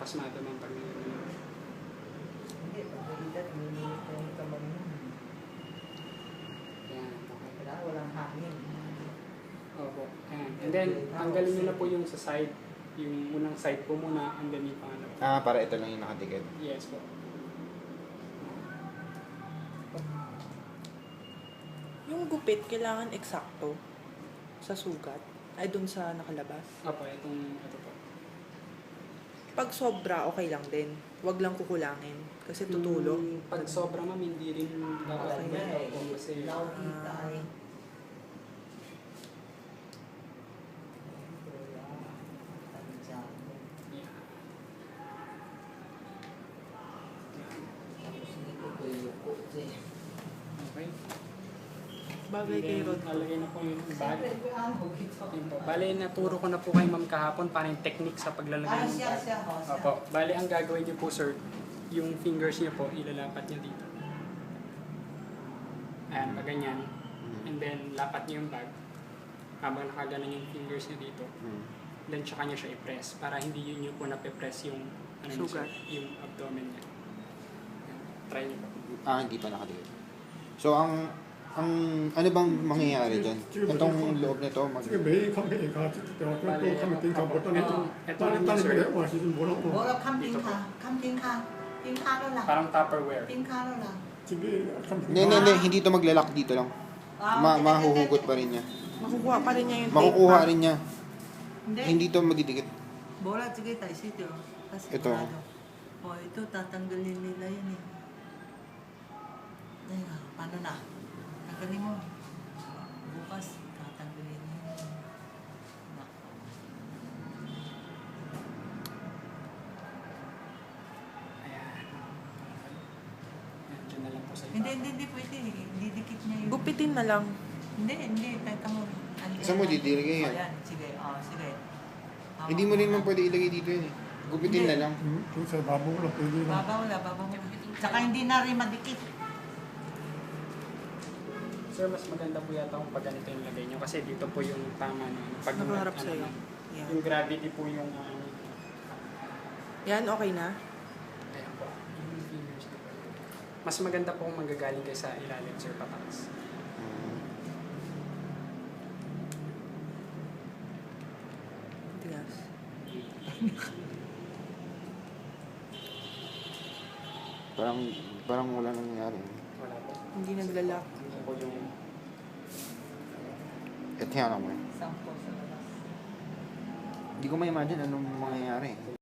pasmado man pag nanginginig. Hindi, pag nalilat, nililit na yung kamay mo. Yan, okay. Kailangan walang hangin. Opo. Ayan. And then, tanggalin nyo na po yung sa side. Yung unang side po muna, and then yung pangalawa. Ah, para ito lang yung nakatikit. Yes po. Yung gupit, kailangan eksakto sa sugat. Ay, dun sa nakalabas. Opo, ito po. Pag sobra, okay lang din. Huwag lang kukulangin. Kasi tutulo. Pag sobra ma'am, hindi rin dapat Okay na eh. po kasi Laukita eh. yeah. Okay. Bagay kay Rod. Nalagay na po yung bag. Siyempre, ano, ito. Yun po. Bale, naturo ko na po kay ma'am kahapon para yung technique sa paglalagay ng Siya, bag. siya. Opo. Bale, ang gagawin niyo po sir, yung fingers niyo po, ilalapat niyo dito. Ayan, pag ganyan. And then, lapat niyo yung bag. Habang nakaganan yung fingers niyo dito. Then, tsaka niyo siya i-press. Para hindi yun po nape-press yung, niyo, sir, Sugat. yung abdomen niya. Ayan. Try niyo po. Ah, hindi pa nakatikit. So, ang ano bang mangyayari dyan? Itong loob nito, 지금 매일 컴퓨터에 가서 또 컴퓨터 보더니 ito 다른 sir. 거에 와서 뭐라고 Bora, kamtingka. Kamtingka. Tingka na lang. Parang Tupperware. Tingka na lang. 집에 컴퓨터 hindi ito maglalak dito lang. Mahuhugot pa rin niya. Makukuha pa rin niya yung tape. Makukuha rin niya. Hindi. Hindi ito magdidikit. Bora, sige tayo sito. Kasi Ito. ito, tatanggalin nila yun eh. Ay, paano na? Tanggalin mo. Bukas, tatanggalin mo. Ayan. Ayan, dyan na lang po sa Hindi pwede. Didikit niya yun. Gupitin na lang. Hindi. Teka mo. Saan mo didilagay yan? Ayan, sige. Sige. Hindi mo rin man pwede ilagay dito yun eh. Gupitin na lang. 그래서 마법으로 빼기는 Babaw. Tsaka hindi na rin madikit. Sir, mas maganda po yata kung pag ganito yung lagay nyo. Kasi dito po yung tama na. Pag Nakaharap ano, sa'yo. Yan. Yung gravity po yung Yan, okay na. ayan po. Yung fingers na po. Mas maganda po kung manggagaling kayo sa ilalim, sir, pataas. Tigas. Parang wala nangyayari. Wala po. Hindi naglalak. Ito po yung Ito yan ako. Sampo sa labas. Hindi ko ma-imagine anong mangyayari.